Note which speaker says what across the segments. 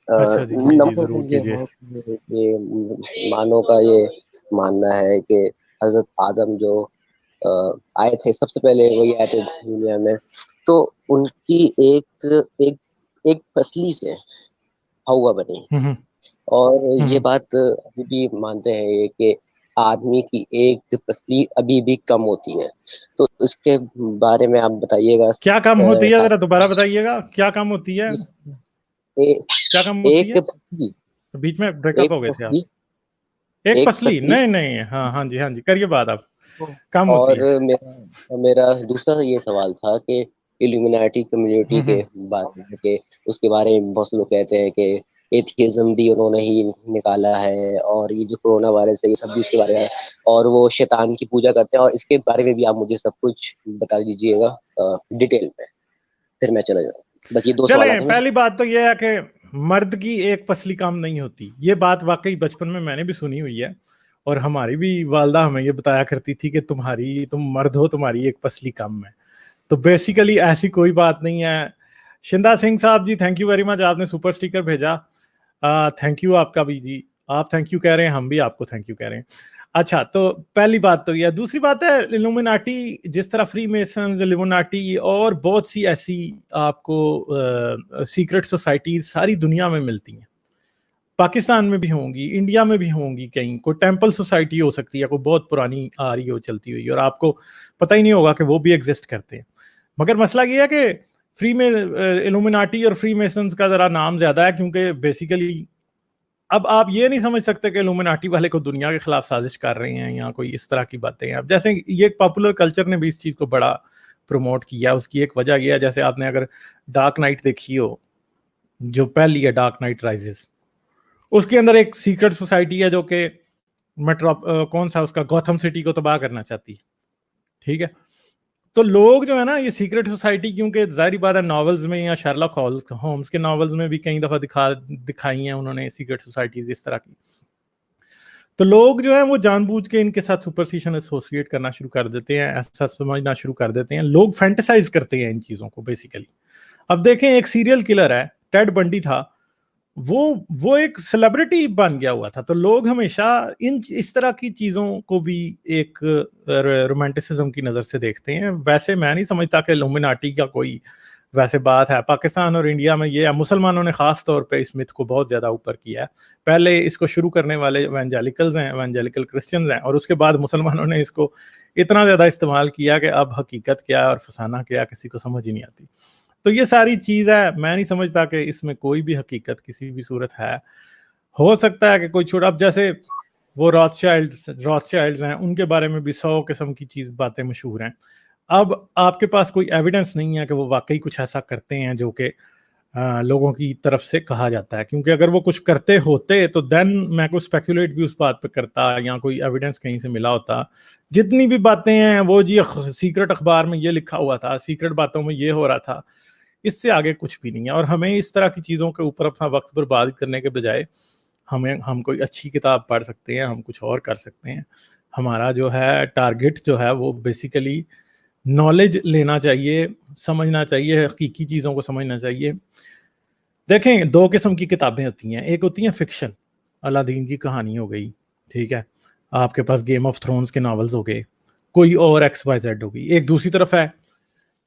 Speaker 1: اچھا جی جی جی
Speaker 2: نمبر
Speaker 1: ضرور
Speaker 2: یہ
Speaker 1: کیجیے.
Speaker 2: ہے کہ یہ مانوں کا یہ ماننا ہے کہ حضرت آدم جو آئے تھے سب سے پہلے وہی آئے تھے دنیا میں، تو ان کی ایک ایک ایک پسلی سے ہوا بنی،
Speaker 1: ہوں
Speaker 2: اور یہ
Speaker 1: ہوں.
Speaker 2: بات ابھی بھی مانتے ہیں یہ کہ آدمی کی ایک پسلی ابھی بھی کم ہوتی ہے. تو اس کے بارے میں آپ بتائیے گا.
Speaker 1: کیا کم ہوتی ہے ذرا دوبارہ بتائیے گا، کیا کم ہوتی ہے؟ کیا کم ہوتی
Speaker 2: ایک
Speaker 1: ہے؟
Speaker 2: پسلی،
Speaker 1: بیچ میں بریک اپ
Speaker 2: ایک
Speaker 1: ہو گئے تھے آپ.
Speaker 2: پسلی،
Speaker 1: ایک
Speaker 2: ایک
Speaker 1: پسلی؟
Speaker 2: پسلی.
Speaker 1: نہیں نہیں، ہاں ہاں جی ہاں جی، کریے بات آپ. کم
Speaker 2: اور
Speaker 1: ہوتی ہے.
Speaker 2: میرا دوسرا یہ سوال تھا کہ ایلومیناٹی کمیونٹی
Speaker 1: ہوں
Speaker 2: کے بارے میں، کہ اس کے بارے میں بہت سے لوگ کہتے ہیں کہ ایتھیزم بھی انہوں نے ہی نکالا ہے، اور یہ جو کرونا وائرس ہے یہ سب بھی اس کے بارے میں ہے، اور وہ شیطان کی پوجا کرتے ہیں. اور اس کے بارے میں بھی آپ مجھے سب کچھ بتا دیجیے گا ڈیٹیل میں، پھر میں چلا جاؤں. بس یہ دو
Speaker 1: چلیں،
Speaker 2: سوالات ہیں میرے.
Speaker 1: پہلی بات تو یہ ہے کہ مرد کی ایک پسلی کم نہیں ہوتی. یہ بات واقعی بچپن میں نے بھی سنی ہوئی ہے، اور ہماری بھی والدہ ہمیں یہ بتایا کرتی تھی کہ تم مرد ہو، تمہاری ایک پسلی کم ہے. تو بیسیکلی ایسی کوئی بات نہیں ہے. شندا سنگھ صاحب جی تھینک یو ویری مچ، آپ نے سپر سٹیکر بھیجا. تھینک یو آپ کا بھی جی. آپ تھینک یو کہہ رہے ہیں، ہم بھی آپ کو تھینک یو کہہ رہے ہیں. اچھا، تو پہلی بات تو یہ. دوسری بات ہے ایلومیناٹی، جس طرح فری میسنز، ایلومیناٹی اور بہت سی ایسی آپ کو سیکرٹ سوسائٹیز ساری دنیا میں ملتی ہیں. پاکستان میں بھی ہوں گی، انڈیا میں بھی ہوں گی، کہیں کوئی ٹیمپل سوسائٹی ہو سکتی ہے، کوئی بہت پرانی آ رہی ہو چلتی ہوئی، اور آپ کو پتہ ہی نہیں ہوگا کہ وہ بھی ایگزسٹ کرتے ہیں. مگر مسئلہ یہ ہے کہ فری میں ایلومیناٹی اور فری میسنز کا ذرا نام زیادہ ہے، کیونکہ بیسیکلی اب آپ یہ نہیں سمجھ سکتے کہ ایلومیناٹی والے کو دنیا کے خلاف سازش کر رہے ہیں یا کوئی اس طرح کی باتیں ہیں. اب جیسے یہ پاپولر کلچر نے بھی اس چیز کو بڑا پروموٹ کیا. اس کی ایک وجہ یہ ہے، جیسے آپ نے اگر ڈارک نائٹ دیکھی ہو، جو پہلی ہے ڈارک نائٹ رائزز، اس کے اندر ایک سیکرٹ سوسائٹی ہے جو کہ کون سا اس کا گوتھم سٹی کو تباہ کرنا چاہتی ہے. ٹھیک ہے، تو لوگ جو ہے نا یہ سیکرٹ سوسائٹی، کیونکہ ظاہری بات ہے ناولز میں یا شارلک ہومز کے ناولز میں بھی کئی دفعہ دکھائی ہیں انہوں نے سیکرٹ سوسائٹیز اس طرح کی. تو لوگ جو ہیں وہ جان بوجھ کے ان کے ساتھ سپرسٹیشن ایسوسیٹ کرنا شروع کر دیتے ہیں، ایسا سمجھنا شروع کر دیتے ہیں. لوگ فینٹیسائز کرتے ہیں ان چیزوں کو بیسیکلی. اب دیکھیں، ایک سیریل کلر ہے، ٹیڈ بنڈی تھا، وہ ایک سیلیبریٹی بن گیا ہوا تھا. تو لوگ ہمیشہ اس طرح کی چیزوں کو بھی ایک رومانٹسزم کی نظر سے دیکھتے ہیں. ویسے میں نہیں سمجھتا کہ ایلومیناٹی کا کوئی ویسے بات ہے. پاکستان اور انڈیا میں یہ ہے، مسلمانوں نے خاص طور پہ اس مت کو بہت زیادہ اوپر کیا ہے. پہلے اس کو شروع کرنے والے ایونجیلیکلز ہیں، ایونجیلیکل کرسچنز ہیں، اور اس کے بعد مسلمانوں نے اس کو اتنا زیادہ استعمال کیا کہ اب حقیقت کیا ہے اور فسانہ کیا کسی کو سمجھ ہی نہیں آتی. تو یہ ساری چیز ہے. میں نہیں سمجھتا کہ اس میں کوئی بھی حقیقت کسی بھی صورت ہے. ہو سکتا ہے کہ کوئی چھوٹا، اب جیسے وہ راتھ چائلڈز ہیں، ان کے بارے میں بھی 100 قسم کی باتیں مشہور ہیں. اب آپ کے پاس کوئی ایویڈنس نہیں ہے کہ وہ واقعی کچھ ایسا کرتے ہیں جو کہ لوگوں کی طرف سے کہا جاتا ہے. کیونکہ اگر وہ کچھ کرتے ہوتے تو دین میں کوئی اسپیکولیٹ بھی اس بات پہ کرتا یا کوئی ایویڈنس کہیں سے ملا ہوتا. جتنی بھی باتیں ہیں وہ جی سیکرٹ اخبار میں یہ لکھا ہوا تھا، سیکرٹ باتوں میں یہ ہو رہا تھا، اس سے آگے کچھ بھی نہیں ہے. اور ہمیں اس طرح کی چیزوں کے اوپر اپنا وقت برباد کرنے کے بجائے ہم کوئی اچھی کتاب پڑھ سکتے ہیں، ہم کچھ اور کر سکتے ہیں. ہمارا جو ہے ٹارگٹ جو ہے وہ بیسیکلی نالج لینا چاہیے، سمجھنا چاہیے، حقیقی چیزوں کو سمجھنا چاہیے. دیکھیں، 2 قسم کی کتابیں ہوتی ہیں. ایک ہوتی ہیں فکشن، الادین کی کہانی ہو گئی، ٹھیک ہے، آپ کے پاس گیم آف تھرونز کے ناولز ہو گئے، کوئی اور ایکس وائی زیڈ ہوگی. ایک دوسری طرف ہے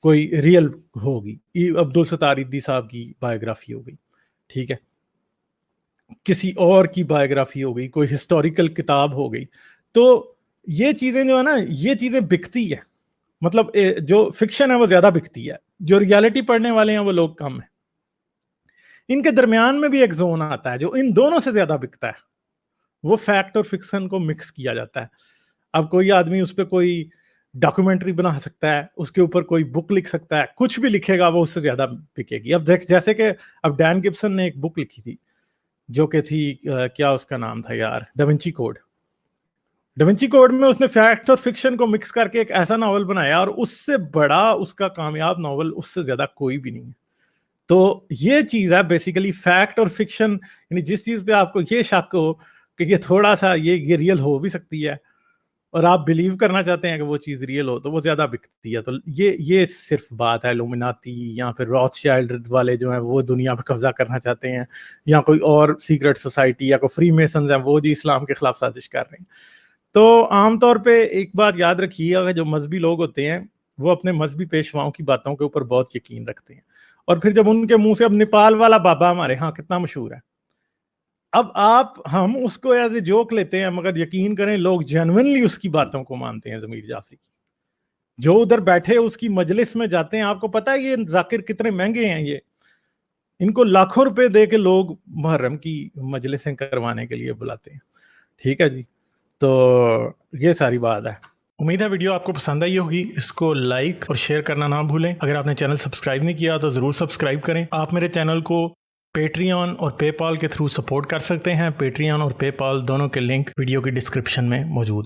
Speaker 1: کوئی ریئل ہوگی، عبدالستار ادی صاحب کی بایوگرافی ہو گئی، ٹھیک ہے، کسی اور کی بایوگرافی ہو گئی، کوئی ہسٹوریکل کتاب ہو گئی. تو یہ چیزیں جو ہے نا، یہ چیزیں بکتی ہے. مطلب جو فکشن ہے وہ زیادہ بکتی ہے، جو ریالٹی پڑھنے والے ہیں وہ لوگ کم ہیں. ان کے درمیان میں بھی ایک زون آتا ہے جو ان دونوں سے زیادہ بکتا ہے، وہ فیکٹ اور فکشن کو مکس کیا جاتا ہے. اب کوئی آدمی اس پہ کوئی ڈاکومنٹری بنا سکتا ہے، اس کے اوپر کوئی بک لکھ سکتا ہے، کچھ بھی لکھے گا وہ اس سے زیادہ بکے گی. اب دیکھ، جیسے کہ اب ڈین گبسن نے ایک بک لکھی تھی جو کہ تھی کیا اس کا نام تھا یار، ڈاونچی کوڈ. ڈاونچی کوڈ میں اس نے فیکٹ اور فکشن کو مکس کر کے ایک ایسا ناول بنایا، اور اس سے بڑا اس کا کامیاب ناول اس سے زیادہ کوئی بھی نہیں ہے. تو یہ چیز ہے بیسیکلی فیکٹ اور فکشن، یعنی جس چیز پہ آپ کو یہ شک ہو کہ یہ تھوڑا سا یہ ریئل ہو بھی سکتی ہے اور آپ بلیو کرنا چاہتے ہیں کہ وہ چیز ریئل ہو تو وہ زیادہ بکتی ہے. تو یہ صرف بات ہے لومیناتی یا پھر راث چائلڈ والے جو ہیں وہ دنیا پہ قبضہ کرنا چاہتے ہیں, یا کوئی اور سیکرٹ سوسائٹی یا کوئی فری میسنز ہیں وہ جی اسلام کے خلاف سازش کر رہے ہیں. تو عام طور پہ ایک بات یاد رکھیے گا کہ جو مذہبی لوگ ہوتے ہیں وہ اپنے مذہبی پیشواؤں کی باتوں کے اوپر بہت یقین رکھتے ہیں, اور پھر جب ان کے منہ سے, اب نیپال والا بابا ہمارے ہاں کتنا مشہور ہے, اب ہم اس کو ایز اے جوک لیتے ہیں, مگر یقین کریں لوگ جینوئنلی اس کی باتوں کو مانتے ہیں. ضمیر جعفری کی جو ادھر بیٹھے اس کی مجلس میں جاتے ہیں, آپ کو پتا ہے یہ ذاکر کتنے مہنگے ہیں, یہ ان کو لاکھوں روپے دے کے لوگ محرم کی مجلسیں کروانے کے لیے بلاتے ہیں. ٹھیک ہے جی, تو یہ ساری بات ہے. امید ہے ویڈیو آپ کو پسند آئی ہوگی. اس کو لائک اور شیئر کرنا نہ بھولیں. اگر آپ نے چینل سبسکرائب نہیں کیا تو ضرور سبسکرائب کریں. آپ میرے چینل کو پیٹریون اور پے پال کے تھرو سپورٹ کر سکتے ہیں. پیٹریون اور پے پال دونوں کے لنک ویڈیو کی ڈسکرپشن میں موجود ہے.